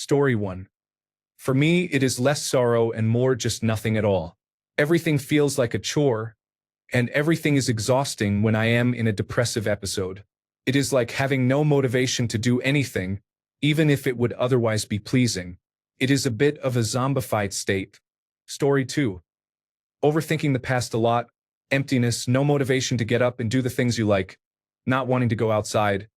Story 1. For me, it is less sorrow and more just nothing at all. Everything feels like a chore, and everything is exhausting when I am in a depressive episode. It is like having no motivation to do anything, even if it would otherwise be pleasing. It is a bit of a zombified state. Story 2. Overthinking the past a lot, emptiness, no motivation to get up and do the things you like, not wanting to go outside,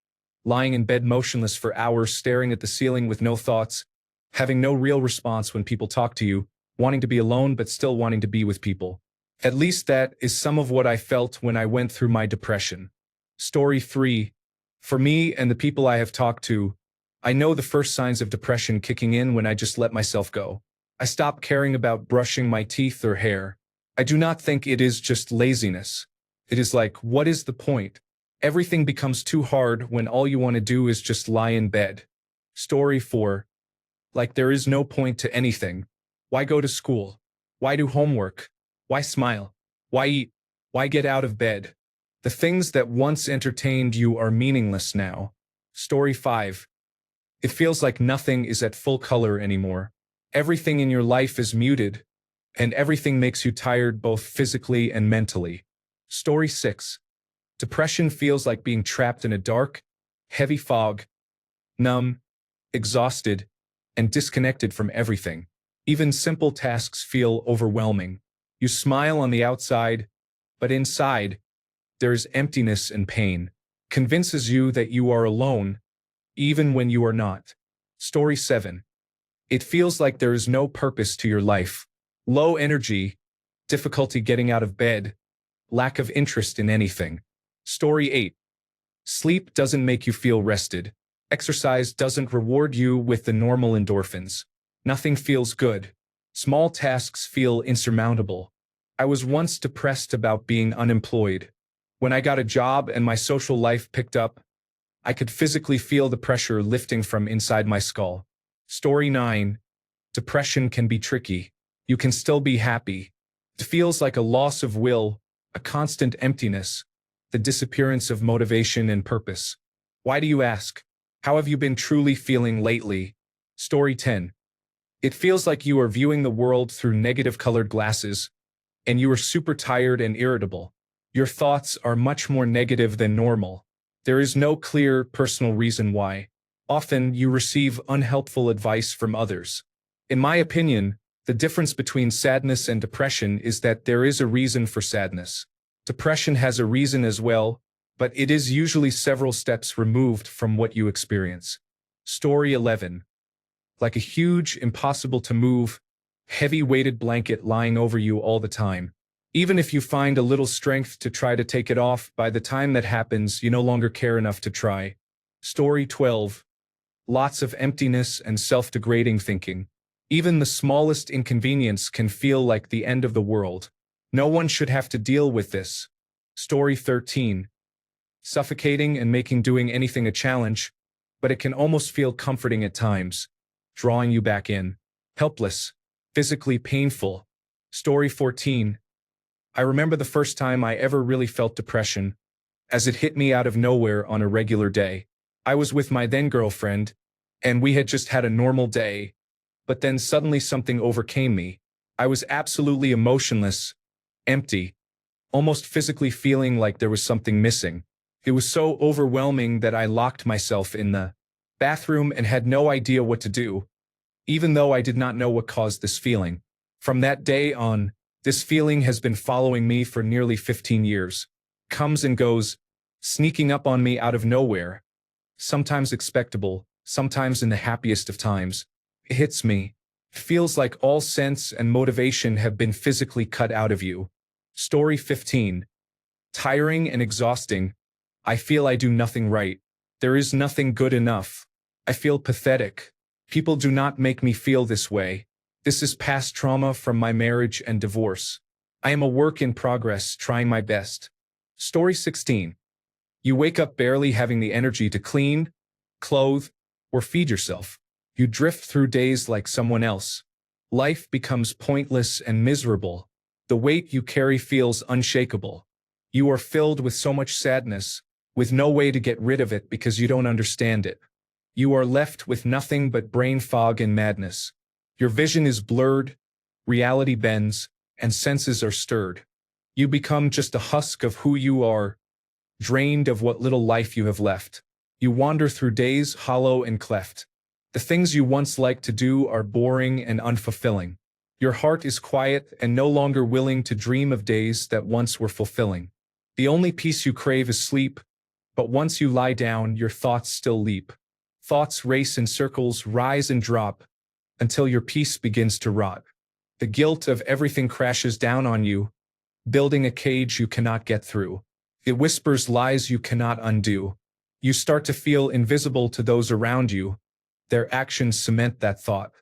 lying in bed motionless for hours staring at the ceiling with no thoughts, having no real response when people talk to you, wanting to be alone but still wanting to be with people. At least that is some of what I felt when I went through my depression. Story 3. For me and the people I have talked to, I know the first signs of depression kicking in when I just let myself go. I stop caring about brushing my teeth or hair. I do not think it is just laziness. It is like, what is the point? Everything becomes too hard when all you want to do is just lie in bed. Story 4. Like there is no point to anything. Why go to school? Why do homework? Why smile? Why eat? Why get out of bed? The things that once entertained you are meaningless now. Story 5. It feels like nothing is at full color anymore. Everything in your life is muted, and everything makes you tired both physically and mentally. Story 6. Depression feels like being trapped in a dark, heavy fog, numb, exhausted, and disconnected from everything. Even simple tasks feel overwhelming. You smile on the outside, but inside, there is emptiness and pain. Convinces you that you are alone, even when you are not. Story 7. It feels like there is no purpose to your life. Low energy, difficulty getting out of bed, lack of interest in anything. Story 8. Sleep doesn't make you feel rested. Exercise doesn't reward you with the normal endorphins. Nothing feels good. Small tasks feel insurmountable. I was once depressed about being unemployed. When I got a job and my social life picked up, I could physically feel the pressure lifting from inside my skull. Story 9. Depression can be tricky. You can still be happy. It feels like a loss of will, a constant emptiness, the disappearance of motivation and purpose. Why do you ask? How have you been truly feeling lately? Story 10. It feels like you are viewing the world through negative-colored glasses, and you are super tired and irritable. Your thoughts are much more negative than normal. There is no clear, personal reason why. Often, you receive unhelpful advice from others. In my opinion, the difference between sadness and depression is that there is a reason for sadness. Depression has a reason as well, but it is usually several steps removed from what you experience. Story 11. Like a huge, impossible-to-move, heavy-weighted blanket lying over you all the time. Even if you find a little strength to try to take it off, by the time that happens, you no longer care enough to try. Story 12. Lots of emptiness and self-degrading thinking. Even the smallest inconvenience can feel like the end of the world. No one should have to deal with this. Story 13. Suffocating and making doing anything a challenge, but it can almost feel comforting at times, drawing you back in. Helpless, physically painful. Story 14. I remember the first time I ever really felt depression, as it hit me out of nowhere on a regular day. I was with my then girlfriend, and we had just had a normal day, but then suddenly something overcame me. I was absolutely emotionless, empty, almost physically feeling like there was something missing. It was so overwhelming that I locked myself in the bathroom and had no idea what to do, even though I did not know what caused this feeling. From that day on, this feeling has been following me for nearly 15 years. Comes and goes, sneaking up on me out of nowhere. Sometimes expectable, sometimes in the happiest of times. It hits me. It feels like all sense and motivation have been physically cut out of you. Story 15. Tiring and exhausting. I feel I do nothing right. There is nothing good enough. I feel pathetic. People do not make me feel this way. This is past trauma from my marriage and divorce. I am a work in progress, trying my best. Story 16. You wake up barely having the energy to clean, clothe, or feed yourself. You drift through days like someone else. Life becomes pointless and miserable. The weight you carry feels unshakable. You are filled with so much sadness, with no way to get rid of it because you don't understand it. You are left with nothing but brain fog and madness. Your vision is blurred, reality bends, and senses are stirred. You become just a husk of who you are, drained of what little life you have left. You wander through days hollow and cleft. The things you once liked to do are boring and unfulfilling. Your heart is quiet and no longer willing to dream of days that once were fulfilling. The only peace you crave is sleep, but once you lie down, your thoughts still leap. Thoughts race in circles, rise and drop, until your peace begins to rot. The guilt of everything crashes down on you, building a cage you cannot get through. It whispers lies you cannot undo. You start to feel invisible to those around you. Their actions cement that thought.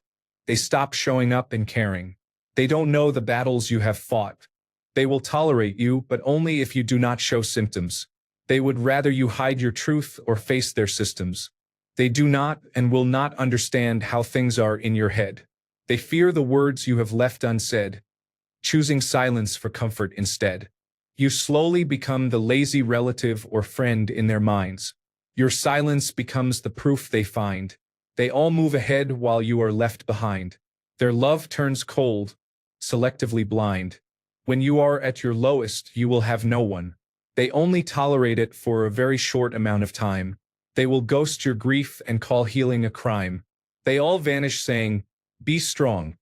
They stop showing up and caring. They don't know the battles you have fought. They will tolerate you, but only if you do not show symptoms. They would rather you hide your truth or face their systems. They do not and will not understand how things are in your head. They fear the words you have left unsaid, choosing silence for comfort instead. You slowly become the lazy relative or friend in their minds. Your silence becomes the proof they find. They all move ahead while you are left behind. Their love turns cold, selectively blind. When you are at your lowest, you will have no one. They only tolerate it for a very short amount of time. They will ghost your grief and call healing a crime. They all vanish saying, "Be strong,"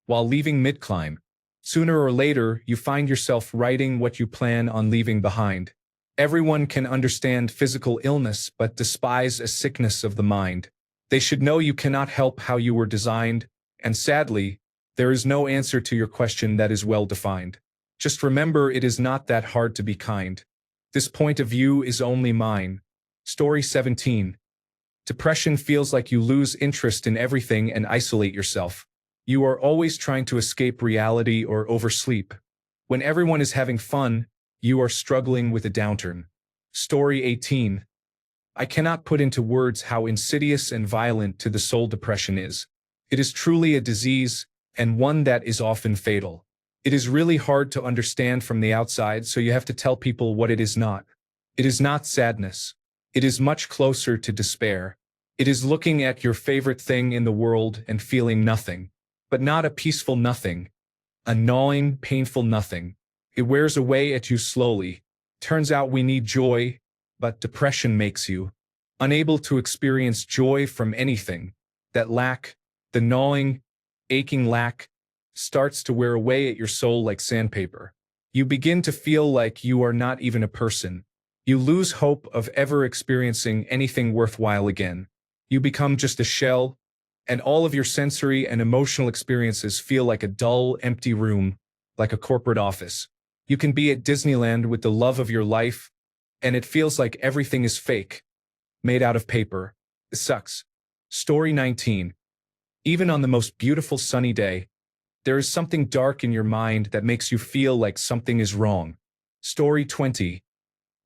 while leaving mid-climb. Sooner or later, you find yourself writing what you plan on leaving behind. Everyone can understand physical illness but despise a sickness of the mind. They should know you cannot help how you were designed, and sadly, there is no answer to your question that is well defined. Just remember, it is not that hard to be kind. This point of view is only mine. Story 17. Depression feels like you lose interest in everything and isolate yourself. You are always trying to escape reality or oversleep. When everyone is having fun, you are struggling with a downturn. Story 18. I cannot put into words how insidious and violent to the soul depression is. It is truly a disease, and one that is often fatal. It is really hard to understand from the outside, so you have to tell people what it is not. It is not sadness. It is much closer to despair. It is looking at your favorite thing in the world and feeling nothing. But not a peaceful nothing. A gnawing, painful nothing. It wears away at you slowly. Turns out we need joy, but depression makes you unable to experience joy from anything. That lack, the gnawing, aching lack, starts to wear away at your soul like sandpaper. You begin to feel like you are not even a person. You lose hope of ever experiencing anything worthwhile again. You become just a shell, and all of your sensory and emotional experiences feel like a dull, empty room, like a corporate office. You can be at Disneyland with the love of your life, and it feels like everything is fake, made out of paper. It sucks. Story 19. Even on the most beautiful sunny day, there is something dark in your mind that makes you feel like something is wrong. Story 20.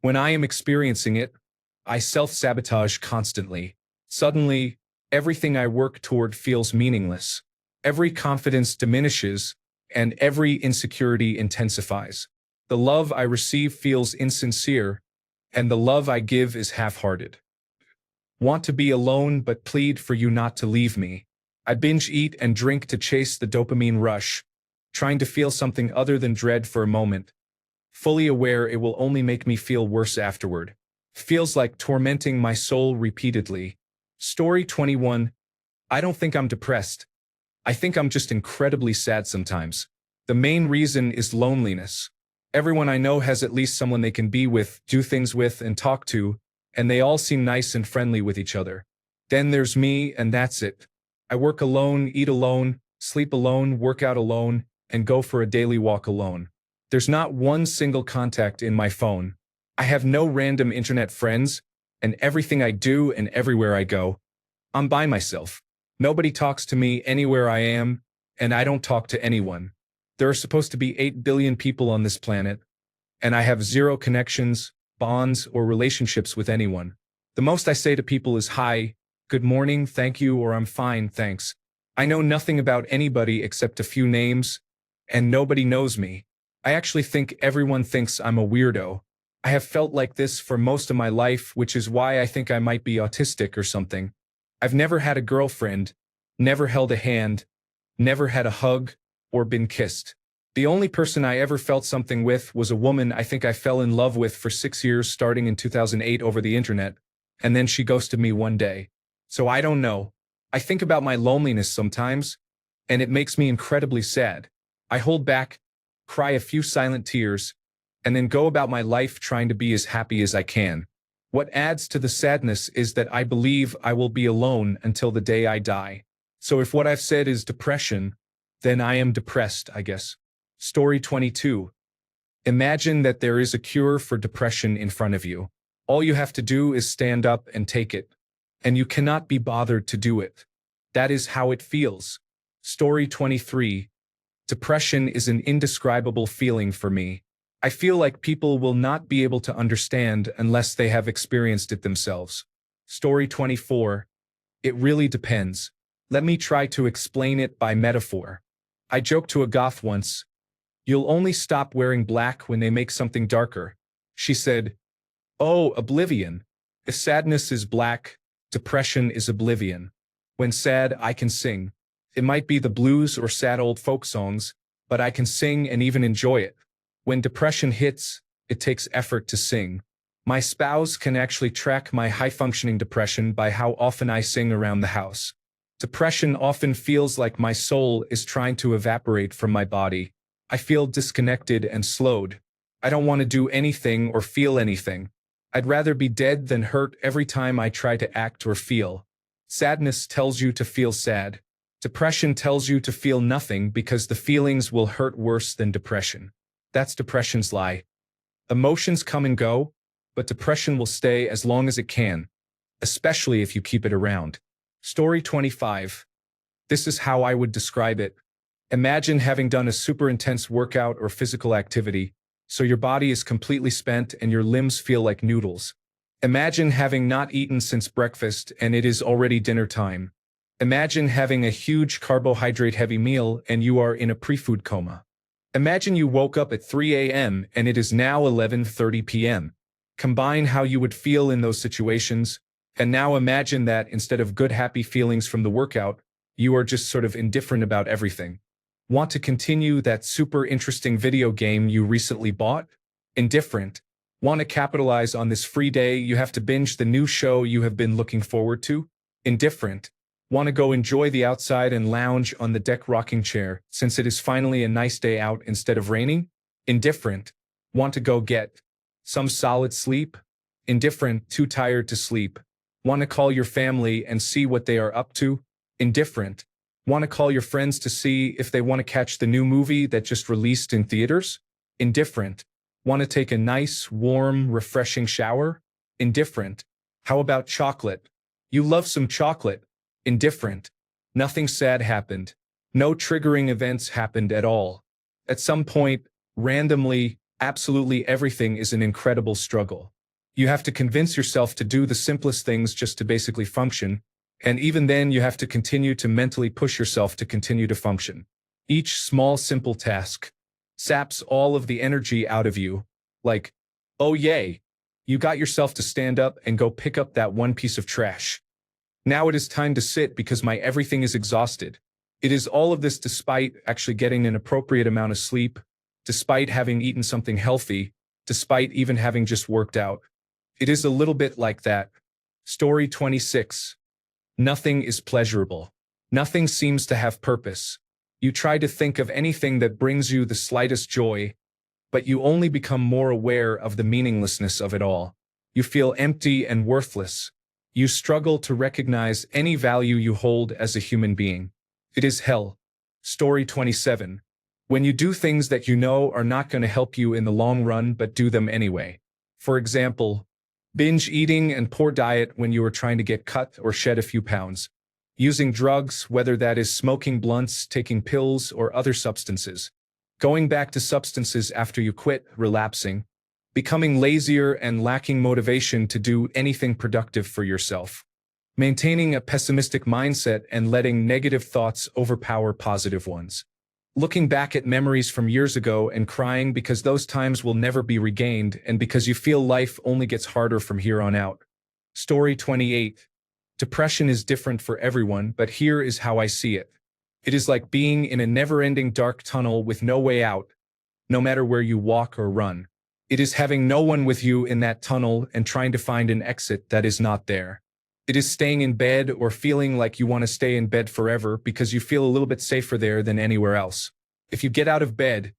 When I am experiencing it, I self-sabotage constantly. Suddenly, everything I work toward feels meaningless. Every confidence diminishes, and every insecurity intensifies. The love I receive feels insincere, and the love I give is half-hearted. Want to be alone but plead for you not to leave me. I binge eat and drink to chase the dopamine rush, trying to feel something other than dread for a moment, fully aware it will only make me feel worse afterward. Feels like tormenting my soul repeatedly. Story 21. I don't think I'm depressed. I think I'm just incredibly sad sometimes. The main reason is loneliness. Everyone I know has at least someone they can be with, do things with, and talk to, and they all seem nice and friendly with each other. Then there's me, and that's it. I work alone, eat alone, sleep alone, work out alone, and go for a daily walk alone. There's not one single contact in my phone. I have no random internet friends, and everything I do and everywhere I go, I'm by myself. Nobody talks to me anywhere I am, and I don't talk to anyone. There are supposed to be 8 billion people on this planet, and I have zero connections, bonds, or relationships with anyone. The most I say to people is hi, good morning, thank you, or I'm fine, thanks. I know nothing about anybody except a few names, and nobody knows me. I actually think everyone thinks I'm a weirdo. I have felt like this for most of my life, which is why I think I might be autistic or something. I've never had a girlfriend, never held a hand, never had a hug, or been kissed. The only person I ever felt something with was a woman I think I fell in love with for 6 years starting in 2008 over the internet, and then she ghosted me one day. So I don't know. I think about my loneliness sometimes, and it makes me incredibly sad. I hold back, cry a few silent tears, and then go about my life trying to be as happy as I can. What adds to the sadness is that I believe I will be alone until the day I die. So if what I've said is depression, then I am depressed, I guess. Story 22. Imagine that there is a cure for depression in front of you. All you have to do is stand up and take it. And you cannot be bothered to do it. That is how it feels. Story 23. Depression is an indescribable feeling for me. I feel like people will not be able to understand unless they have experienced it themselves. Story 24. It really depends. Let me try to explain it by metaphor. I joked to a goth once, "You'll only stop wearing black when they make something darker." She said, "Oh, oblivion. If sadness is black, depression is oblivion. When sad, I can sing. It might be the blues or sad old folk songs, but I can sing and even enjoy it. When depression hits, it takes effort to sing. My spouse can actually track my high-functioning depression by how often I sing around the house. Depression often feels like my soul is trying to evaporate from my body. I feel disconnected and slowed. I don't want to do anything or feel anything. I'd rather be dead than hurt every time I try to act or feel. Sadness tells you to feel sad. Depression tells you to feel nothing because the feelings will hurt worse than depression. That's depression's lie. Emotions come and go, but depression will stay as long as it can, especially if you keep it around. Story 25. This is how I would describe it. Imagine having done a super intense workout or physical activity, so your body is completely spent and your limbs feel like noodles. Imagine having not eaten since breakfast and it is already dinner time. Imagine having a huge carbohydrate-heavy meal and you are in a pre-food coma. Imagine you woke up at 3 a.m. and it is now 11:30 p.m. Combine how you would feel in those situations, and now imagine that instead of good happy feelings from the workout, you are just sort of indifferent about everything. Want to continue that super interesting video game you recently bought? Indifferent. Want to capitalize on this free day you have to binge the new show you have been looking forward to? Indifferent. Want to go enjoy the outside and lounge on the deck rocking chair since it is finally a nice day out instead of raining? Indifferent. Want to go get some solid sleep? Indifferent, too tired to sleep. Want to call your family and see what they are up to? Indifferent. Want to call your friends to see if they want to catch the new movie that just released in theaters? Indifferent. Want to take a nice, warm, refreshing shower? Indifferent. How about chocolate? You love some chocolate. Indifferent. Nothing sad happened. No triggering events happened at all. At some point, randomly, absolutely everything is an incredible struggle. You have to convince yourself to do the simplest things just to basically function, and even then you have to continue to mentally push yourself to continue to function. Each small simple task saps all of the energy out of you, like, oh yay, you got yourself to stand up and go pick up that one piece of trash. Now it is time to sit because my everything is exhausted. It is all of this despite actually getting an appropriate amount of sleep, despite having eaten something healthy, despite even having just worked out. It is a little bit like that. Story 26. Nothing is pleasurable. Nothing seems to have purpose. You try to think of anything that brings you the slightest joy, but you only become more aware of the meaninglessness of it all. You feel empty and worthless. You struggle to recognize any value you hold as a human being. It is hell. Story 27. When you do things that you know are not going to help you in the long run but do them anyway. For example, binge eating and poor diet when you are trying to get cut or shed a few pounds. Using drugs, whether that is smoking blunts, taking pills, or other substances. Going back to substances after you quit, relapsing. Becoming lazier and lacking motivation to do anything productive for yourself. Maintaining a pessimistic mindset and letting negative thoughts overpower positive ones. Looking back at memories from years ago and crying because those times will never be regained and because you feel life only gets harder from here on out. Story 28. Depression is different for everyone, but here is how I see it. It is like being in a never-ending dark tunnel with no way out, no matter where you walk or run. It is having no one with you in that tunnel and trying to find an exit that is not there. It is staying in bed or feeling like you want to stay in bed forever because you feel a little bit safer there than anywhere else. If you get out of bed,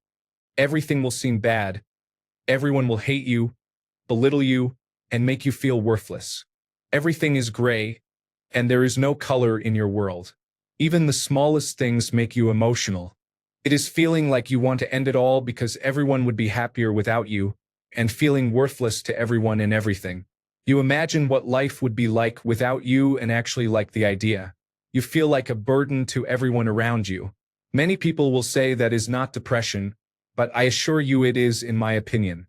everything will seem bad. Everyone will hate you, belittle you, and make you feel worthless. Everything is gray, and there is no color in your world. Even the smallest things make you emotional. It is feeling like you want to end it all because everyone would be happier without you, and feeling worthless to everyone and everything. You imagine what life would be like without you and actually like the idea. You feel like a burden to everyone around you. Many people will say that is not depression, but I assure you it is in my opinion.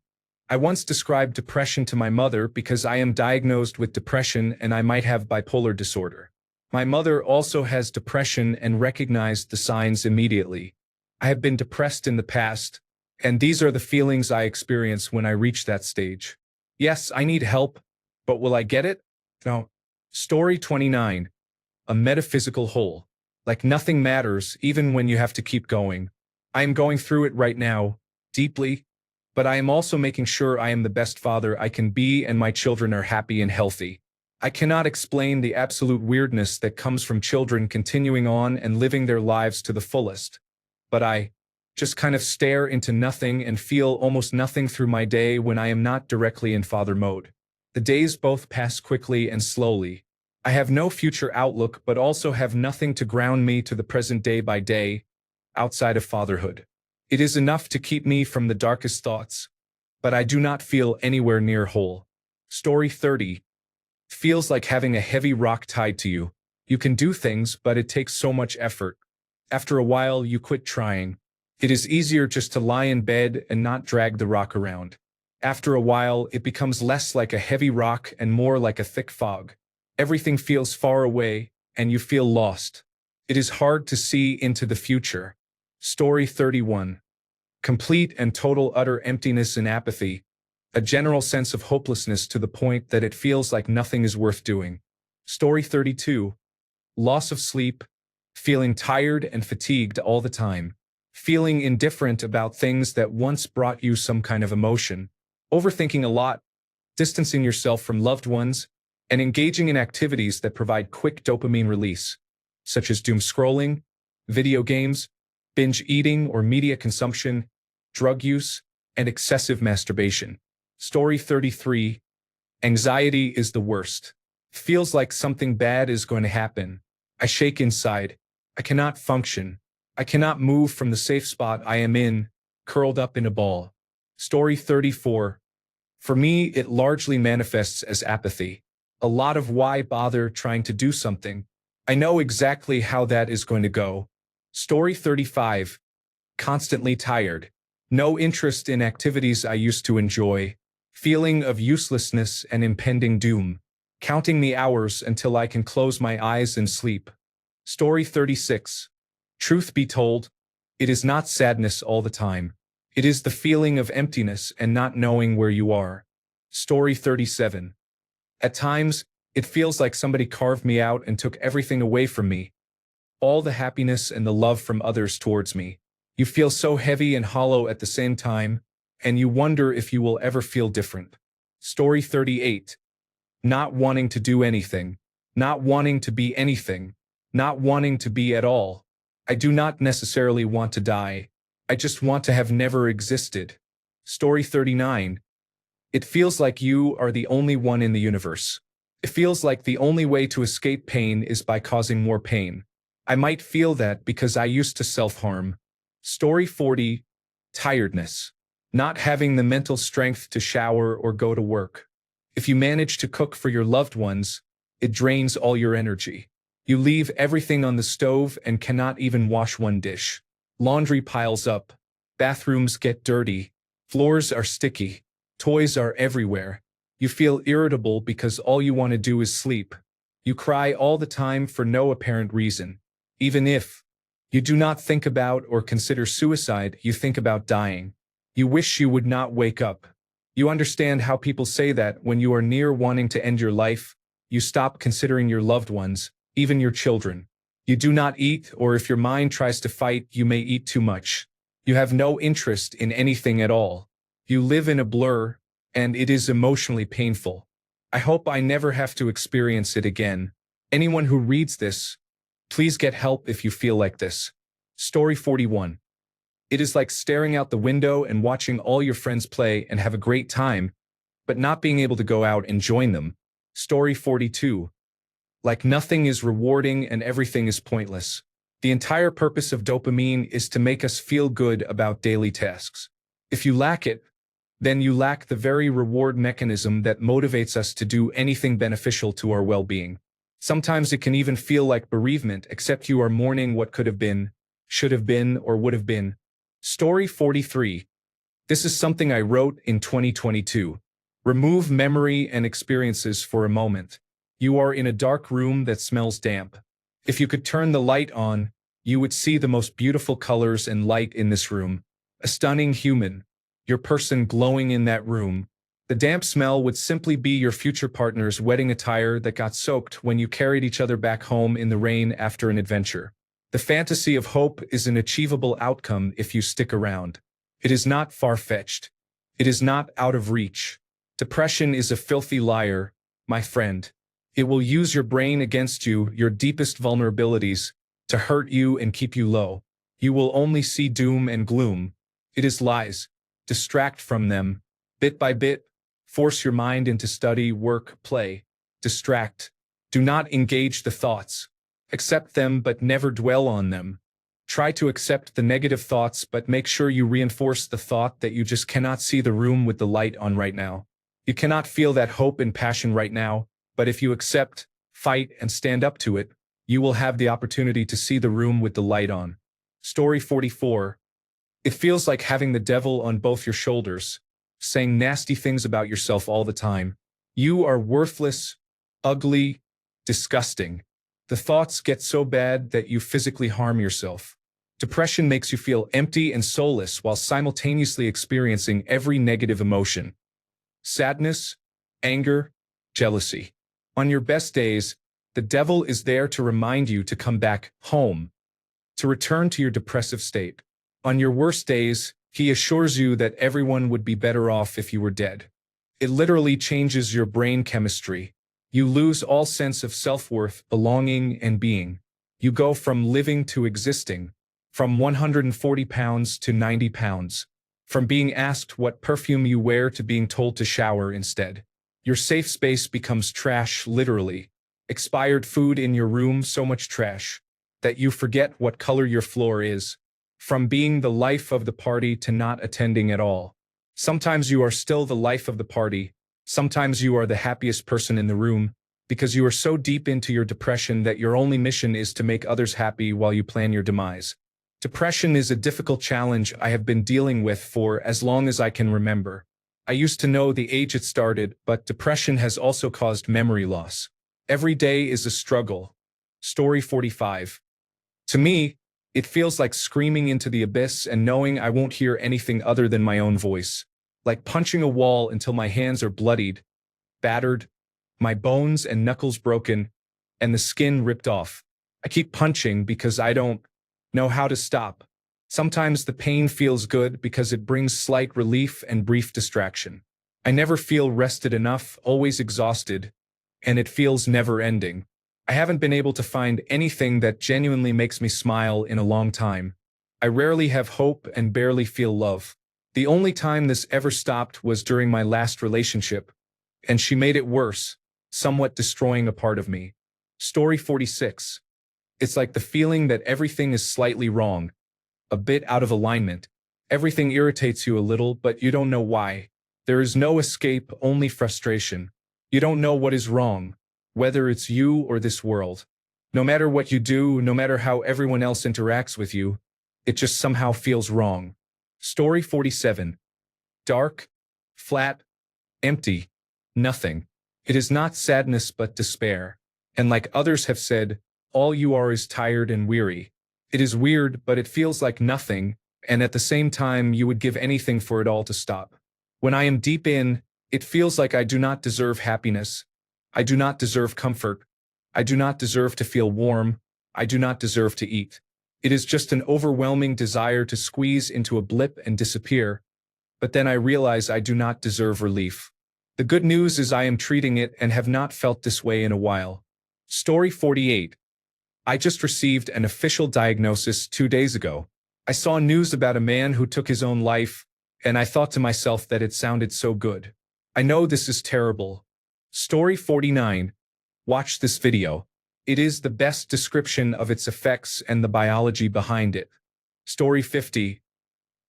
I once described depression to my mother because I am diagnosed with depression and I might have bipolar disorder. My mother also has depression and recognized the signs immediately. I have been depressed in the past, and these are the feelings I experience when I reach that stage. Yes, I need help, but will I get it? No. Story 29. A metaphysical hole. Like nothing matters, even when you have to keep going. I am going through it right now, deeply, but I am also making sure I am the best father I can be and my children are happy and healthy. I cannot explain the absolute weirdness that comes from children continuing on and living their lives to the fullest. But I just kind of stare into nothing and feel almost nothing through my day when I am not directly in father mode. The days both pass quickly and slowly. I have no future outlook but also have nothing to ground me to the present day by day, outside of fatherhood. It is enough to keep me from the darkest thoughts, but I do not feel anywhere near whole. Story 30. Feels like having a heavy rock tied to you. You can do things, but it takes so much effort. After a while, you quit trying. It is easier just to lie in bed and not drag the rock around. After a while, it becomes less like a heavy rock and more like a thick fog. Everything feels far away, and you feel lost. It is hard to see into the future. Story 31. Complete and total utter emptiness and apathy. A general sense of hopelessness to the point that it feels like nothing is worth doing. Story 32. Loss of sleep. Feeling tired and fatigued all the time. Feeling indifferent about things that once brought you some kind of emotion. Overthinking a lot. Distancing yourself from loved ones. And engaging in activities that provide quick dopamine release, such as doom scrolling, video games, binge eating or media consumption, drug use, and excessive masturbation. Story 33. Anxiety is the worst. Feels like something bad is going to happen. I shake inside. I cannot function. I cannot move from the safe spot I am in, curled up in a ball. Story 34. For me, it largely manifests as apathy. A lot of why bother trying to do something. I know exactly how that is going to go. Story 35. Constantly tired. No interest in activities I used to enjoy. Feeling of uselessness and impending doom. Counting the hours until I can close my eyes and sleep. Story 36. Truth be told, it is not sadness all the time. It is the feeling of emptiness and not knowing where you are. Story 37. At times, it feels like somebody carved me out and took everything away from me. All the happiness and the love from others towards me. You feel so heavy and hollow at the same time, and you wonder if you will ever feel different. Story 38. Not wanting to do anything. Not wanting to be anything. Not wanting to be at all. I do not necessarily want to die. I just want to have never existed. Story 39. It feels like you are the only one in the universe. It feels like the only way to escape pain is by causing more pain. I might feel that because I used to self-harm. Story 40. Tiredness. Not having the mental strength to shower or go to work. If you manage to cook for your loved ones, it drains all your energy. You leave everything on the stove and cannot even wash one dish. Laundry piles up. Bathrooms get dirty. Floors are sticky. Toys are everywhere. You feel irritable because all you want to do is sleep. You cry all the time for no apparent reason. Even if you do not think about or consider suicide, you think about dying. You wish you would not wake up. You understand how people say that when you are near wanting to end your life, You stop considering your loved ones, even your children. You do not eat, or if your mind tries to fight, you may eat too much. You have no interest in anything at all. You live in a blur, and it is emotionally painful. I hope I never have to experience it again. Anyone who reads this, please get help if you feel like this. Story 41. It is like staring out the window and watching all your friends play and have a great time, but not being able to go out and join them. Story 42. Like nothing is rewarding and everything is pointless. The entire purpose of dopamine is to make us feel good about daily tasks. If you lack it, then you lack the very reward mechanism that motivates us to do anything beneficial to our well-being. Sometimes it can even feel like bereavement, except you are mourning what could have been, should have been, or would have been. Story 43. This is something I wrote in 2022. Remove memory and experiences for a moment. You are in a dark room that smells damp. If you could turn the light on, you would see the most beautiful colors and light in this room. A stunning human. Your person glowing in that room. The damp smell would simply be your future partner's wedding attire that got soaked when you carried each other back home in the rain after an adventure. The fantasy of hope is an achievable outcome if you stick around. It is not far-fetched. It is not out of reach. Depression is a filthy liar, my friend. It will use your brain against you, your deepest vulnerabilities, to hurt you and keep you low. You will only see doom and gloom. It is lies. Distract from them. Bit by bit, force your mind into study, work, play. Distract. Do not engage the thoughts. Accept them but never dwell on them. Try to accept the negative thoughts but make sure you reinforce the thought that you just cannot see the room with the light on right now. You cannot feel that hope and passion right now, but if you accept, fight, and stand up to it, you will have the opportunity to see the room with the light on. Story 44. It feels like having the devil on both your shoulders, saying nasty things about yourself all the time. You are worthless, ugly, disgusting. The thoughts get so bad that you physically harm yourself. Depression makes you feel empty and soulless while simultaneously experiencing every negative emotion. Sadness, anger, jealousy. On your best days, the devil is there to remind you to come back home, to return to your depressive state. On your worst days, he assures you that everyone would be better off if you were dead. It literally changes your brain chemistry. You lose all sense of self-worth, belonging, and being. You go from living to existing, from 140 pounds to 90 pounds, from being asked what perfume you wear to being told to shower instead. Your safe space becomes trash, literally. Expired food in your room, so much trash, that you forget what color your floor is. From being the life of the party to not attending at all. Sometimes you are still the life of the party. Sometimes you are the happiest person in the room, because you are so deep into your depression that your only mission is to make others happy while you plan your demise. Depression is a difficult challenge I have been dealing with for as long as I can remember. I used to know the age it started, but depression has also caused memory loss. Every day is a struggle. Story 45. To me, it feels like screaming into the abyss and knowing I won't hear anything other than my own voice. Like punching a wall until my hands are bloodied, battered, my bones and knuckles broken, and the skin ripped off. I keep punching because I don't know how to stop. Sometimes the pain feels good because it brings slight relief and brief distraction. I never feel rested enough, always exhausted, and it feels never-ending. I haven't been able to find anything that genuinely makes me smile in a long time. I rarely have hope and barely feel love. The only time this ever stopped was during my last relationship, and she made it worse, somewhat destroying a part of me. Story 46. It's like the feeling that everything is slightly wrong, a bit out of alignment. Everything irritates you a little, but you don't know why. There is no escape, only frustration. You don't know what is wrong, whether it's you or this world. No matter what you do, no matter how everyone else interacts with you, it just somehow feels wrong. Story 47. Dark, flat, empty, nothing. It is not sadness but despair. And like others have said, all you are is tired and weary. It is weird, but it feels like nothing, and at the same time you would give anything for it all to stop. When I am deep in, it feels like I do not deserve happiness. I do not deserve comfort. I do not deserve to feel warm. I do not deserve to eat. It is just an overwhelming desire to squeeze into a blip and disappear, but then I realize I do not deserve relief. The good news is I am treating it and have not felt this way in a while. Story 48. I just received an official diagnosis 2 days ago. I saw news about a man who took his own life, and I thought to myself that it sounded so good. I know this is terrible. Story 49. Watch this video. It is the best description of its effects and the biology behind it. Story 50.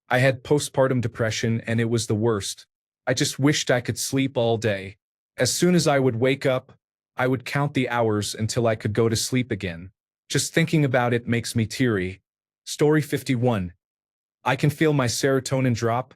I had postpartum depression and it was the worst. I just wished I could sleep all day. As soon as I would wake up, I would count the hours until I could go to sleep again. Just thinking about it makes me teary. Story 51. I can feel my serotonin drop.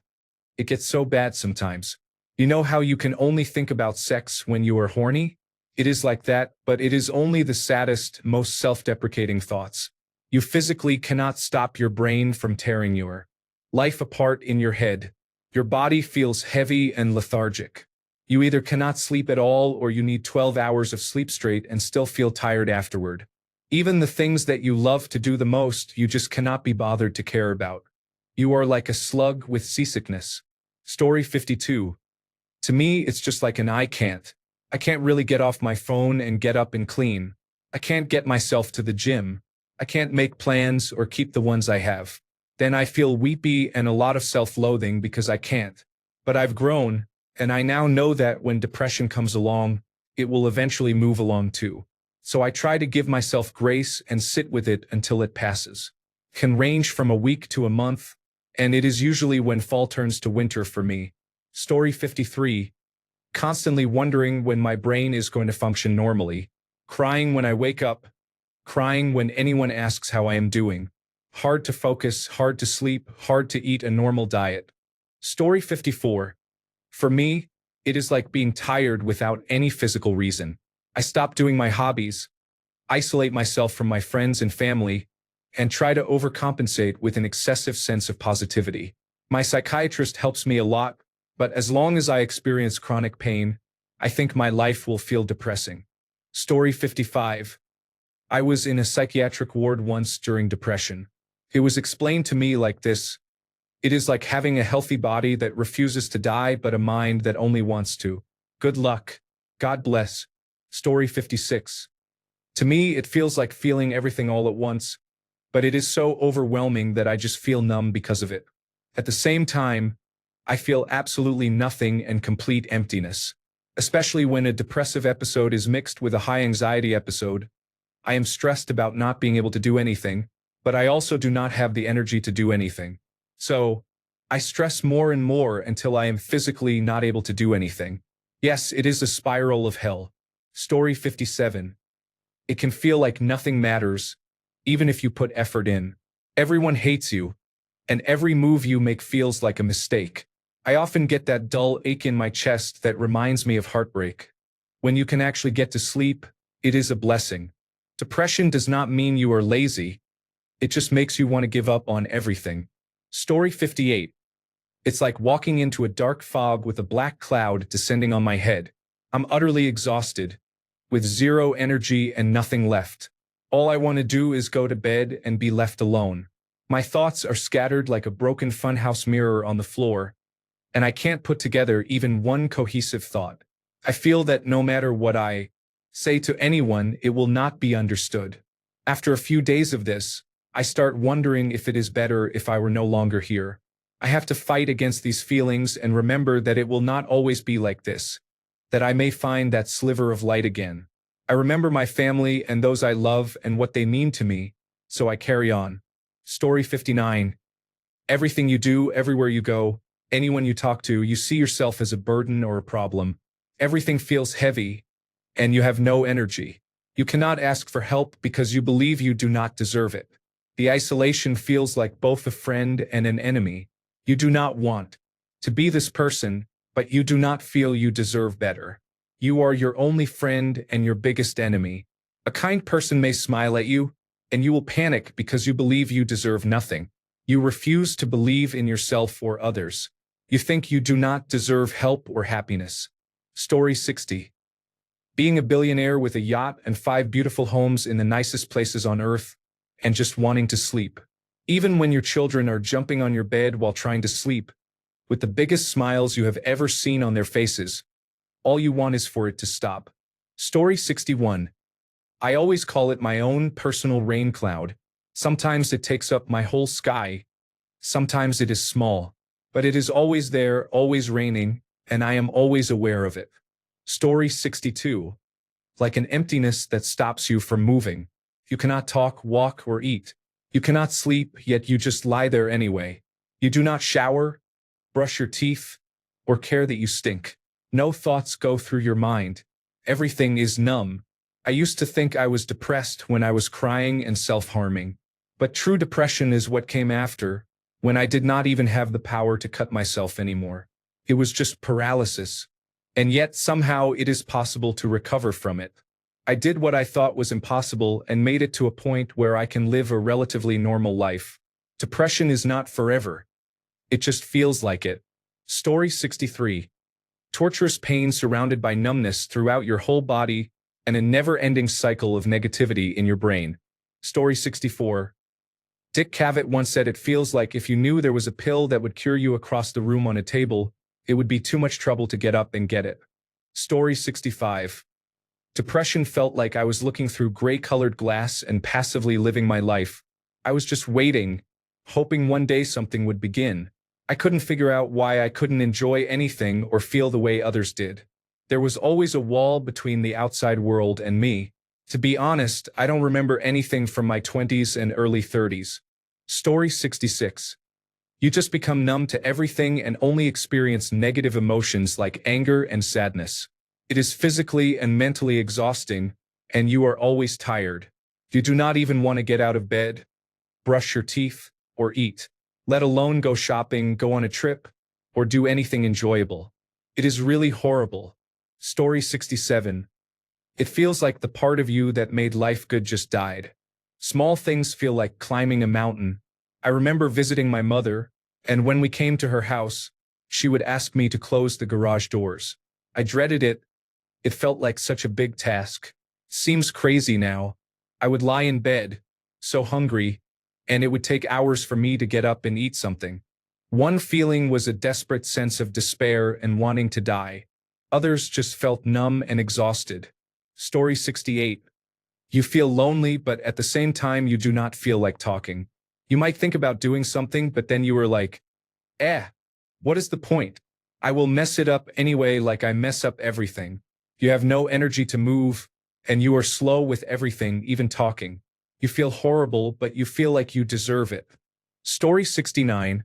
It gets so bad sometimes. You know how you can only think about sex when you are horny? It is like that, but it is only the saddest, most self-deprecating thoughts. You physically cannot stop your brain from tearing your life apart in your head. Your body feels heavy and lethargic. You either cannot sleep at all or you need 12 hours of sleep straight and still feel tired afterward. Even the things that you love to do the most, you just cannot be bothered to care about. You are like a slug with seasickness. Story 52. To me, it's just like an I can't really get off my phone and get up and clean. I can't get myself to the gym. I can't make plans or keep the ones I have. Then I feel weepy and a lot of self-loathing because I can't. But I've grown, and I now know that when depression comes along, it will eventually move along too. So I try to give myself grace and sit with it until it passes. Can range from a week to a month, and it is usually when fall turns to winter for me. Story 53. Constantly wondering when my brain is going to function normally. Crying when I wake up. Crying when anyone asks how I am doing. Hard to focus, hard to sleep, hard to eat a normal diet. Story 54. For me, it is like being tired without any physical reason. I stop doing my hobbies, isolate myself from my friends and family, and try to overcompensate with an excessive sense of positivity. My psychiatrist helps me a lot, but as long as I experience chronic pain, I think my life will feel depressing. Story 55. I was in a psychiatric ward once during depression. It was explained to me like this: it is like having a healthy body that refuses to die but a mind that only wants to. Good luck. God bless. Story 56. To me, it feels like feeling everything all at once, but it is so overwhelming that I just feel numb because of it. At the same time, I feel absolutely nothing and complete emptiness. Especially when a depressive episode is mixed with a high anxiety episode. I am stressed about not being able to do anything, but I also do not have the energy to do anything. So, I stress more and more until I am physically not able to do anything. Yes, it is a spiral of hell. Story 57. It can feel like nothing matters, even if you put effort in. Everyone hates you, and every move you make feels like a mistake. I often get that dull ache in my chest that reminds me of heartbreak. When you can actually get to sleep, it is a blessing. Depression does not mean you are lazy. It just makes you want to give up on everything. Story 58. It's like walking into a dark fog with a black cloud descending on my head. I'm utterly exhausted, with zero energy and nothing left. All I want to do is go to bed and be left alone. My thoughts are scattered like a broken funhouse mirror on the floor, and I can't put together even one cohesive thought. I feel that no matter what I say to anyone, it will not be understood. After a few days of this, I start wondering if it is better if I were no longer here. I have to fight against these feelings and remember that it will not always be like this, that I may find that sliver of light again. I remember my family and those I love and what they mean to me, so I carry on. Story 59. Everything you do, everywhere you go, anyone you talk to, you see yourself as a burden or a problem. Everything feels heavy, and you have no energy. You cannot ask for help because you believe you do not deserve it. The isolation feels like both a friend and an enemy. You do not want to be this person, but you do not feel you deserve better. You are your only friend and your biggest enemy. A kind person may smile at you, and you will panic because you believe you deserve nothing. You refuse to believe in yourself or others. You think you do not deserve help or happiness. Story 60. Being a billionaire with a yacht and 5 beautiful homes in the nicest places on earth, and just wanting to sleep. Even when your children are jumping on your bed while trying to sleep, with the biggest smiles you have ever seen on their faces, all you want is for it to stop. Story 61. I always call it my own personal rain cloud. Sometimes it takes up my whole sky. Sometimes it is small. But it is always there, always raining, and I am always aware of it. Story 62. Like an emptiness that stops you from moving. You cannot talk, walk, or eat. You cannot sleep, yet you just lie there anyway. You do not shower, brush your teeth, or care that you stink. No thoughts go through your mind. Everything is numb. I used to think I was depressed when I was crying and self-harming. But true depression is what came after, when I did not even have the power to cut myself anymore. It was just paralysis. And yet somehow it is possible to recover from it. I did what I thought was impossible and made it to a point where I can live a relatively normal life. Depression is not forever. It just feels like it. Story 63. Torturous pain surrounded by numbness throughout your whole body and a never-ending cycle of negativity in your brain. Story 64. Dick Cavett once said it feels like if you knew there was a pill that would cure you across the room on a table, it would be too much trouble to get up and get it. Story 65. Depression felt like I was looking through gray-colored glass and passively living my life. I was just waiting, hoping one day something would begin. I couldn't figure out why I couldn't enjoy anything or feel the way others did. There was always a wall between the outside world and me. To be honest, I don't remember anything from my 20s and early 30s. Story 66. You just become numb to everything and only experience negative emotions like anger and sadness. It is physically and mentally exhausting, and you are always tired. You do not even want to get out of bed, brush your teeth, or eat, let alone go shopping, go on a trip, or do anything enjoyable. It is really horrible. Story 67. It feels like the part of you that made life good just died. Small things feel like climbing a mountain. I remember visiting my mother, and when we came to her house, she would ask me to close the garage doors. I dreaded it. It felt like such a big task. Seems crazy now. I would lie in bed, so hungry, and it would take hours for me to get up and eat something. One feeling was a desperate sense of despair and wanting to die. Others just felt numb and exhausted. Story 68. You feel lonely, but at the same time you do not feel like talking. You might think about doing something, but then you are like, what is the point? I will mess it up anyway like I mess up everything. You have no energy to move, and you are slow with everything, even talking. You feel horrible, but you feel like you deserve it. Story 69.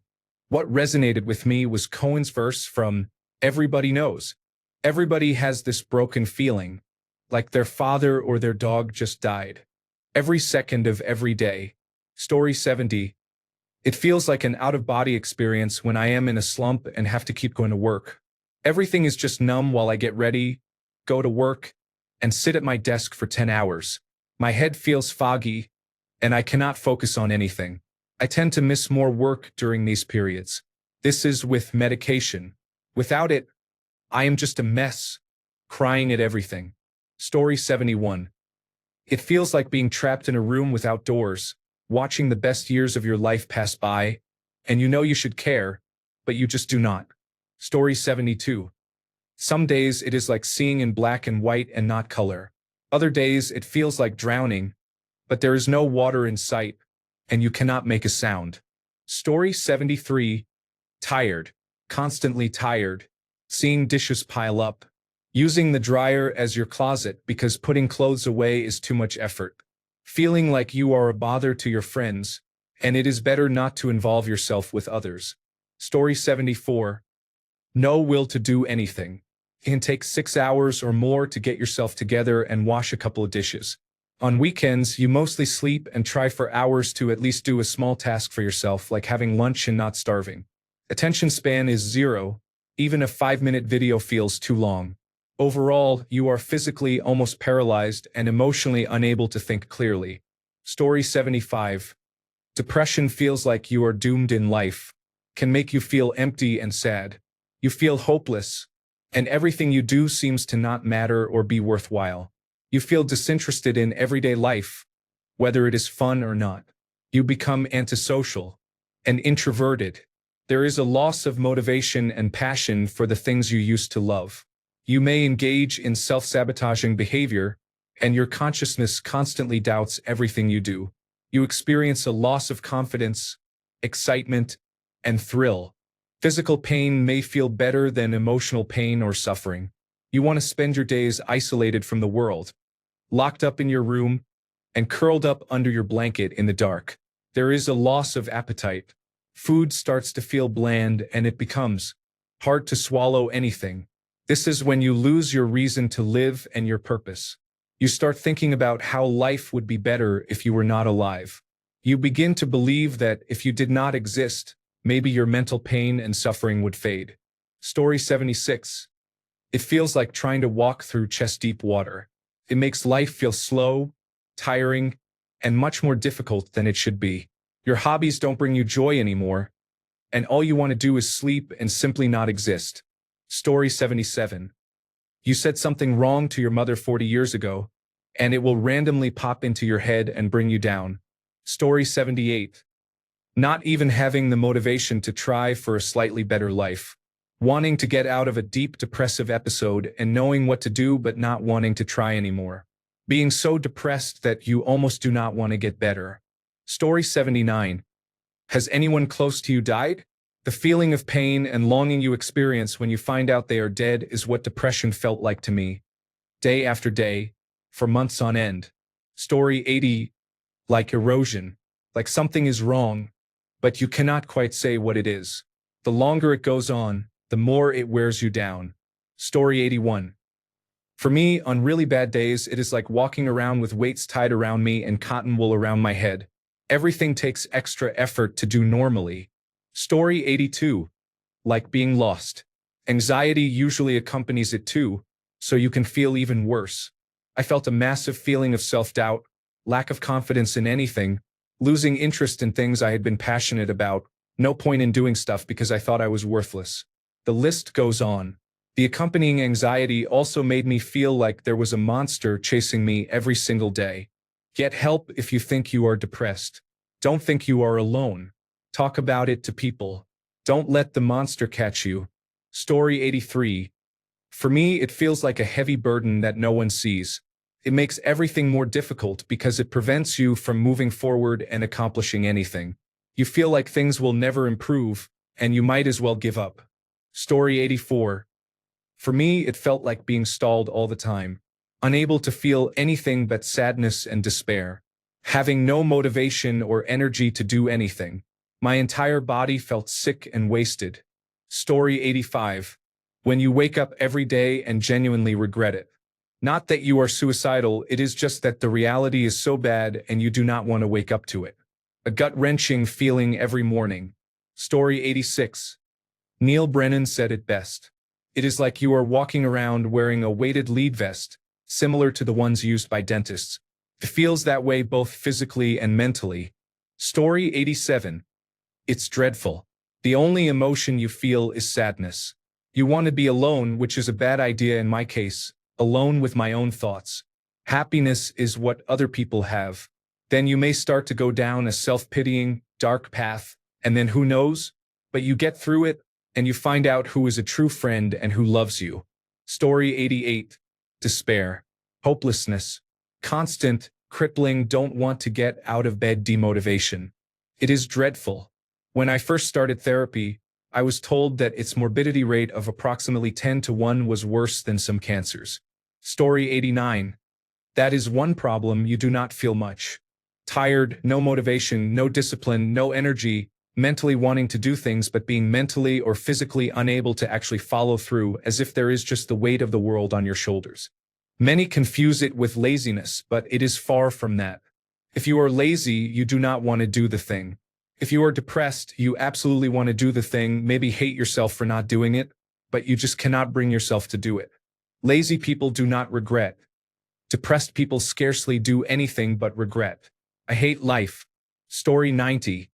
What resonated with me was Cohen's verse from Everybody Knows. Everybody has this broken feeling, like their father or their dog just died. Every second of every day. Story 70. It feels like an out-of-body experience when I am in a slump and have to keep going to work. Everything is just numb while I get ready, go to work, and sit at my desk for 10 hours. My head feels foggy, and I cannot focus on anything. I tend to miss more work during these periods. This is with medication. Without it, I am just a mess, crying at everything. Story 71. It feels like being trapped in a room without doors, watching the best years of your life pass by, and you know you should care, but you just do not. Story 72. Some days it is like seeing in black and white and not color. Other days it feels like drowning, but there is no water in sight, and you cannot make a sound. Story 73. Tired, constantly tired, seeing dishes pile up, using the dryer as your closet because putting clothes away is too much effort, feeling like you are a bother to your friends, and it is better not to involve yourself with others. Story 74. No will to do anything. It can take 6 hours or more to get yourself together and wash a couple of dishes. On weekends, you mostly sleep and try for hours to at least do a small task for yourself, like having lunch and not starving. Attention span is 0. Even a 5-minute video feels too long. Overall, you are physically almost paralyzed and emotionally unable to think clearly. Story 75. Depression feels like you are doomed in life. Can make you feel empty and sad. You feel hopeless, and everything you do seems to not matter or be worthwhile. You feel disinterested in everyday life, whether it is fun or not. You become antisocial and introverted. There is a loss of motivation and passion for the things you used to love. You may engage in self-sabotaging behavior, and your consciousness constantly doubts everything you do. You experience a loss of confidence, excitement, and thrill. Physical pain may feel better than emotional pain or suffering. You want to spend your days isolated from the world, locked up in your room, and curled up under your blanket in the dark. There is a loss of appetite. Food starts to feel bland and it becomes hard to swallow anything. This is when you lose your reason to live and your purpose. You start thinking about how life would be better if you were not alive. You begin to believe that if you did not exist, maybe your mental pain and suffering would fade. Story 76. It feels like trying to walk through chest-deep water. It makes life feel slow, tiring, and much more difficult than it should be. Your hobbies don't bring you joy anymore, and all you want to do is sleep and simply not exist. Story 77. You said something wrong to your mother 40 years ago, and it will randomly pop into your head and bring you down. Story 78. Not even having the motivation to try for a slightly better life. Wanting to get out of a deep depressive episode and knowing what to do but not wanting to try anymore. Being so depressed that you almost do not want to get better. Story 79. Has anyone close to you died? The feeling of pain and longing you experience when you find out they are dead is what depression felt like to me. Day after day, for months on end. Story 80. Like erosion. Like something is wrong, but you cannot quite say what it is. The longer it goes on, the more it wears you down. Story 81. For me, on really bad days, it is like walking around with weights tied around me and cotton wool around my head. Everything takes extra effort to do normally. Story 82. Like being lost. Anxiety usually accompanies it too, so you can feel even worse. I felt a massive feeling of self-doubt, lack of confidence in anything, losing interest in things I had been passionate about, no point in doing stuff because I thought I was worthless. The list goes on. The accompanying anxiety also made me feel like there was a monster chasing me every single day. Get help if you think you are depressed. Don't think you are alone. Talk about it to people. Don't let the monster catch you. Story 83. For me, it feels like a heavy burden that no one sees. It makes everything more difficult because it prevents you from moving forward and accomplishing anything. You feel like things will never improve, and you might as well give up. Story 84. For me, it felt like being stalled all the time, unable to feel anything but sadness and despair, having no motivation or energy to do anything. My entire body felt sick and wasted. Story 85. When you wake up every day and genuinely regret it. Not that you are suicidal, it is just that the reality is so bad and you do not want to wake up to it. A gut-wrenching feeling every morning. Story 86. Neil Brennan said it best. It is like you are walking around wearing a weighted lead vest, similar to the ones used by dentists. It feels that way both physically and mentally. Story 87. It's dreadful. The only emotion you feel is sadness. You want to be alone, which is a bad idea in my case, alone with my own thoughts. Happiness is what other people have. Then you may start to go down a self-pitying, dark path, and then who knows? But you get through it, and you find out who is a true friend and who loves you. Story 88. Despair. Hopelessness. Constant, crippling, don't want to get out of bed demotivation. It is dreadful. When I first started therapy, I was told that its morbidity rate of approximately 10 to 1 was worse than some cancers. Story 89. That is one problem, you do not feel much. Tired, no motivation, no discipline, no energy, mentally wanting to do things but being mentally or physically unable to actually follow through, as if there is just the weight of the world on your shoulders. Many confuse it with laziness, but it is far from that. If you are lazy, you do not want to do the thing. If you are depressed, you absolutely want to do the thing, maybe hate yourself for not doing it, but you just cannot bring yourself to do it. Lazy people do not regret. Depressed people scarcely do anything but regret. I hate life. Story 90.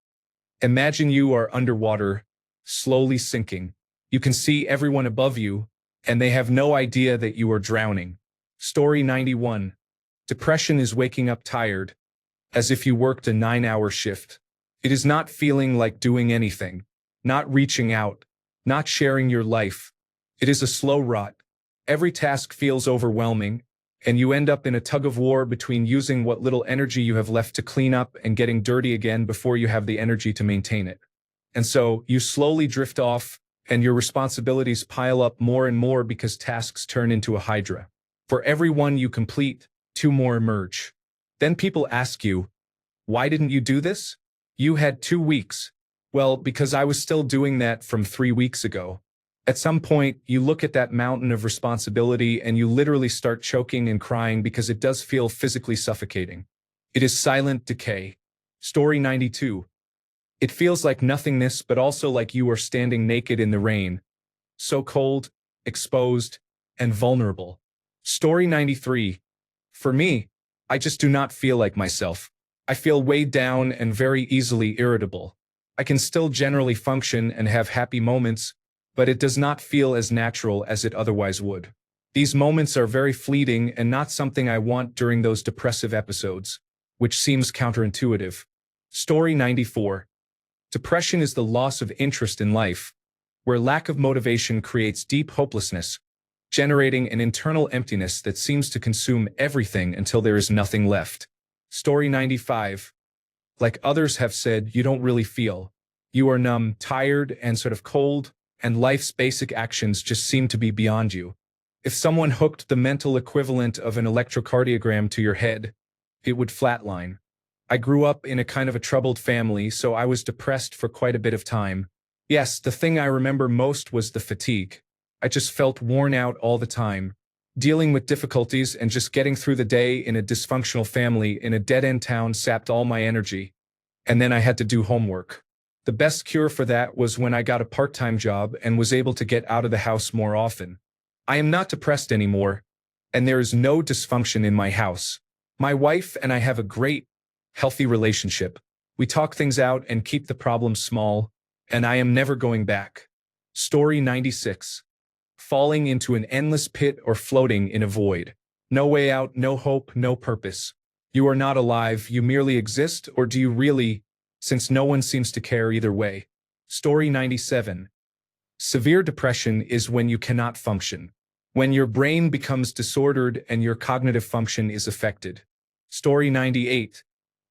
Imagine you are underwater, slowly sinking. You can see everyone above you, and they have no idea that you are drowning. Story 91. Depression is waking up tired, as if you worked a 9-hour shift. It is not feeling like doing anything, not reaching out, not sharing your life. It is a slow rot. Every task feels overwhelming, and you end up in a tug-of-war between using what little energy you have left to clean up and getting dirty again before you have the energy to maintain it. And so, you slowly drift off, and your responsibilities pile up more and more because tasks turn into a hydra. For every one you complete, 2 more emerge. Then people ask you, why didn't you do this? You had 2 weeks. Well, because I was still doing that from 3 weeks ago. At some point, you look at that mountain of responsibility and you literally start choking and crying because it does feel physically suffocating. It is silent decay. Story 92. It feels like nothingness, but also like you are standing naked in the rain. So cold, exposed, and vulnerable. Story 93. For me, I just do not feel like myself. I feel weighed down and very easily irritable. I can still generally function and have happy moments, but it does not feel as natural as it otherwise would. These moments are very fleeting and not something I want during those depressive episodes, which seems counterintuitive. Story 94. Depression is the loss of interest in life, where lack of motivation creates deep hopelessness, generating an internal emptiness that seems to consume everything until there is nothing left. Story 95. Like others have said, you don't really feel. You are numb, tired, and sort of cold, and life's basic actions just seem to be beyond you. If someone hooked the mental equivalent of an electrocardiogram to your head, it would flatline. I grew up in a kind of a troubled family, so I was depressed for quite a bit of time. Yes, the thing I remember most was the fatigue. I just felt worn out all the time, dealing with difficulties and just getting through the day in a dysfunctional family in a dead-end town sapped all my energy. And then I had to do homework. The best cure for that was when I got a part-time job and was able to get out of the house more often. I am not depressed anymore, and there is no dysfunction in my house. My wife and I have a great, healthy relationship. We talk things out and keep the problems small, and I am never going back. Story 96. Falling into an endless pit or floating in a void. No way out, no hope, no purpose. You are not alive, you merely exist, or do you really, since no one seems to care either way. Story 97. Severe depression is when you cannot function. When your brain becomes disordered and your cognitive function is affected. Story 98.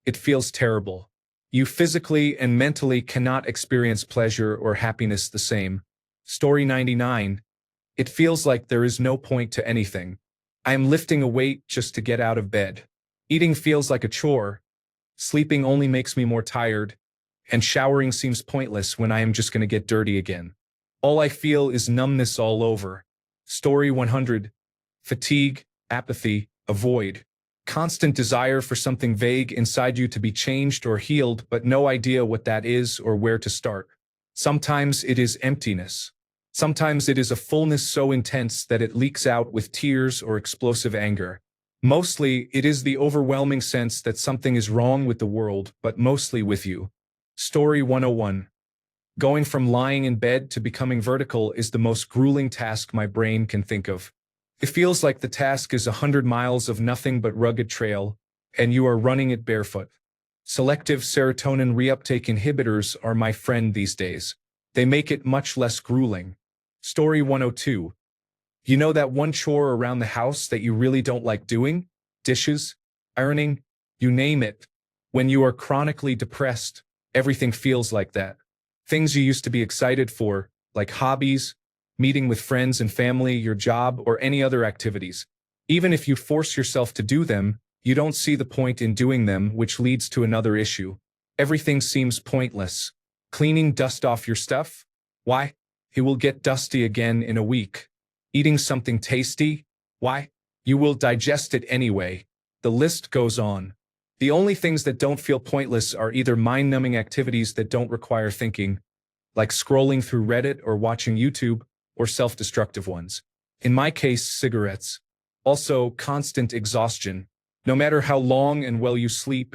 It feels terrible. You physically and mentally cannot experience pleasure or happiness the same. Story 99. It feels like there is no point to anything. I am lifting a weight just to get out of bed. Eating feels like a chore. Sleeping only makes me more tired, and showering seems pointless when I am just going to get dirty again. All I feel is numbness all over. Story 100. Fatigue, apathy, a void. Constant desire for something vague inside you to be changed or healed, but no idea what that is or where to start. Sometimes it is emptiness. Sometimes it is a fullness so intense that it leaks out with tears or explosive anger. Mostly, it is the overwhelming sense that something is wrong with the world, but mostly with you. Story 101. Going from lying in bed to becoming vertical is the most grueling task my brain can think of. It feels like the task is 100 miles of nothing but rugged trail, and you are running it barefoot. Selective serotonin reuptake inhibitors are my friend these days. They make it much less grueling. Story 102. You know that one chore around the house that you really don't like doing? Dishes, ironing, you name it. When you are chronically depressed, everything feels like that. Things you used to be excited for, like hobbies, meeting with friends and family, your job, or any other activities. Even if you force yourself to do them, you don't see the point in doing them, which leads to another issue. Everything seems pointless. Cleaning dust off your stuff? Why? It will get dusty again in a week. Eating something tasty? Why? You will digest it anyway. The list goes on. The only things that don't feel pointless are either mind-numbing activities that don't require thinking, like scrolling through Reddit or watching YouTube, or self-destructive ones. In my case, cigarettes. Also, constant exhaustion. No matter how long and well you sleep,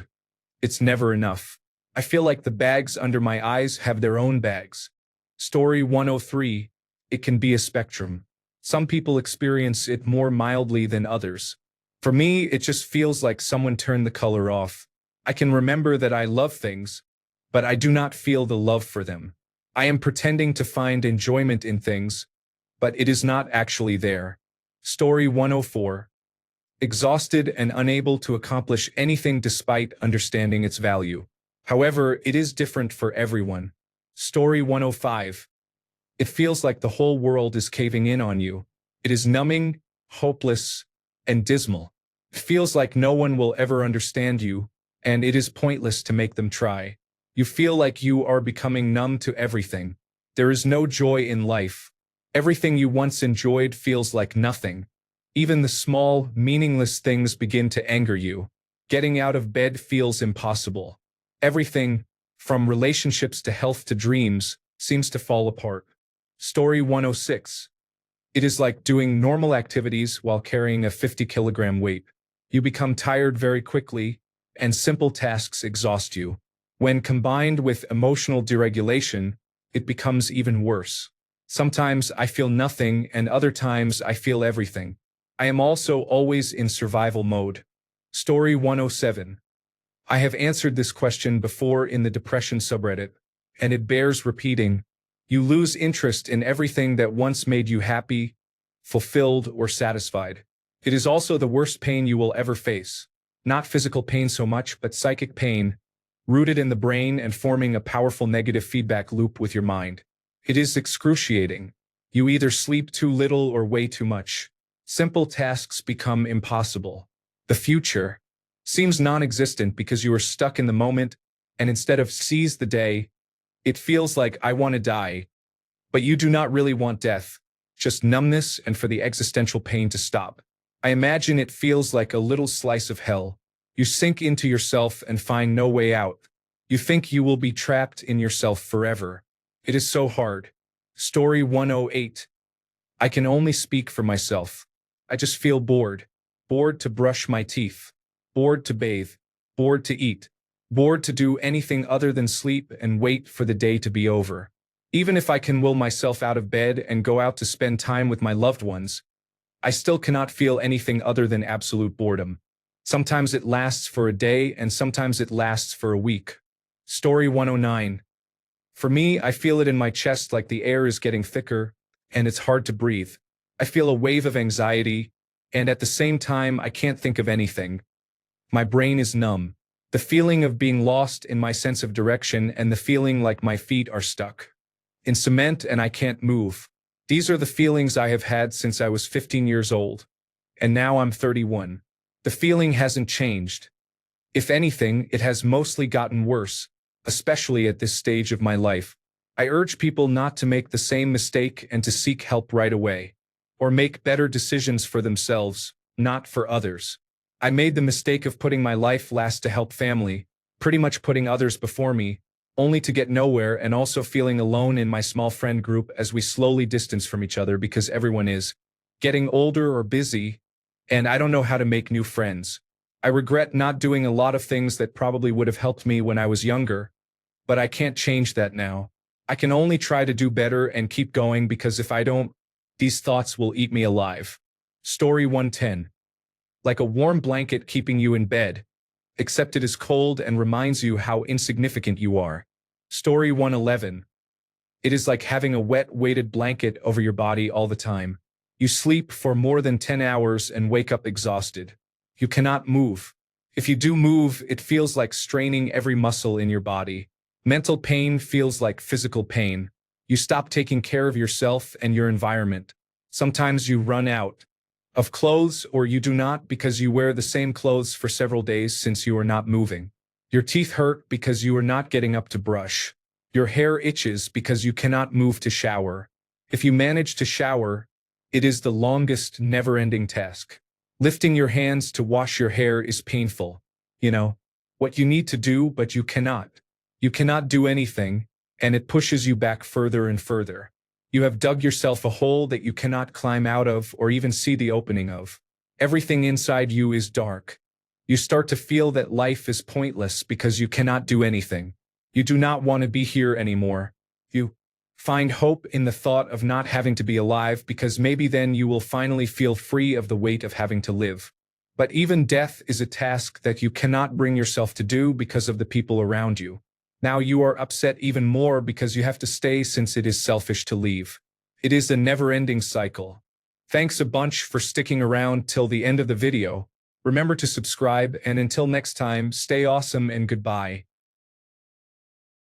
it's never enough. I feel like the bags under my eyes have their own bags. Story 103. It can be a spectrum. Some people experience it more mildly than others. For me, it just feels like someone turned the color off. I can remember that I love things, but I do not feel the love for them. I am pretending to find enjoyment in things, but it is not actually there. Story 104. Exhausted and unable to accomplish anything despite understanding its value. However, it is different for everyone. Story 105. It feels like the whole world is caving in on you. It is numbing, hopeless, and dismal. It feels like no one will ever understand you, and it is pointless to make them try. You feel like you are becoming numb to everything. There is no joy in life. Everything you once enjoyed feels like nothing. Even the small, meaningless things begin to anger you. Getting out of bed feels impossible. Everything, from relationships to health to dreams, seems to fall apart. Story 106. It is like doing normal activities while carrying a 50-kilogram weight. You become tired very quickly, and simple tasks exhaust you. When combined with emotional deregulation, it becomes even worse. Sometimes I feel nothing, and other times I feel everything. I am also always in survival mode. Story 107. I have answered this question before in the depression subreddit, and it bears repeating. You lose interest in everything that once made you happy, fulfilled, or satisfied. It is also the worst pain you will ever face. Not physical pain so much, but psychic pain, rooted in the brain and forming a powerful negative feedback loop with your mind. It is excruciating. You either sleep too little or way too much. Simple tasks become impossible. The future seems non-existent because you are stuck in the moment, and instead of seize the day, it feels like I want to die. But you do not really want death, just numbness and for the existential pain to stop. I imagine it feels like a little slice of hell. You sink into yourself and find no way out. You think you will be trapped in yourself forever. It is so hard. Story 108. I can only speak for myself. I just feel bored. Bored to brush my teeth. Bored to bathe. Bored to eat. Bored to do anything other than sleep and wait for the day to be over. Even if I can will myself out of bed and go out to spend time with my loved ones, I still cannot feel anything other than absolute boredom. Sometimes it lasts for a day and sometimes it lasts for a week. Story 109. For me, I feel it in my chest like the air is getting thicker and it's hard to breathe. I feel a wave of anxiety, and at the same time, I can't think of anything. My brain is numb. The feeling of being lost in my sense of direction and the feeling like my feet are stuck in cement and I can't move. These are the feelings I have had since I was 15 years old. And now I'm 31. The feeling hasn't changed. If anything, it has mostly gotten worse, especially at this stage of my life. I urge people not to make the same mistake and to seek help right away. Or make better decisions for themselves, not for others. I made the mistake of putting my life last to help family, pretty much putting others before me, only to get nowhere and also feeling alone in my small friend group as we slowly distance from each other because everyone is getting older or busy, and I don't know how to make new friends. I regret not doing a lot of things that probably would have helped me when I was younger, but I can't change that now. I can only try to do better and keep going because if I don't, these thoughts will eat me alive. Story 110. Like a warm blanket keeping you in bed, except it is cold and reminds you how insignificant you are. Story 111. It is like having a wet, weighted blanket over your body all the time. You sleep for more than 10 hours and wake up exhausted. You cannot move. If you do move, it feels like straining every muscle in your body. Mental pain feels like physical pain. You stop taking care of yourself and your environment. Sometimes you run out of clothes or you do not because you wear the same clothes for several days since you are not moving. Your teeth hurt because you are not getting up to brush. Your hair itches because you cannot move to shower. If you manage to shower, it is the longest, never-ending task. Lifting your hands to wash your hair is painful. You know, what you need to do, but you cannot. You cannot do anything, and it pushes you back further and further. You have dug yourself a hole that you cannot climb out of or even see the opening of. Everything inside you is dark. You start to feel that life is pointless because you cannot do anything. You do not want to be here anymore. You Find hope in the thought of not having to be alive, because maybe then you will finally feel free of the weight of having to live. But even death is a task that you cannot bring yourself to do because of the people around you. Now you are upset even more because you have to stay, since it is selfish to leave. It is a never-ending cycle. Thanks a bunch for sticking around till the end of the video. Remember to subscribe, and until next time, stay awesome and goodbye.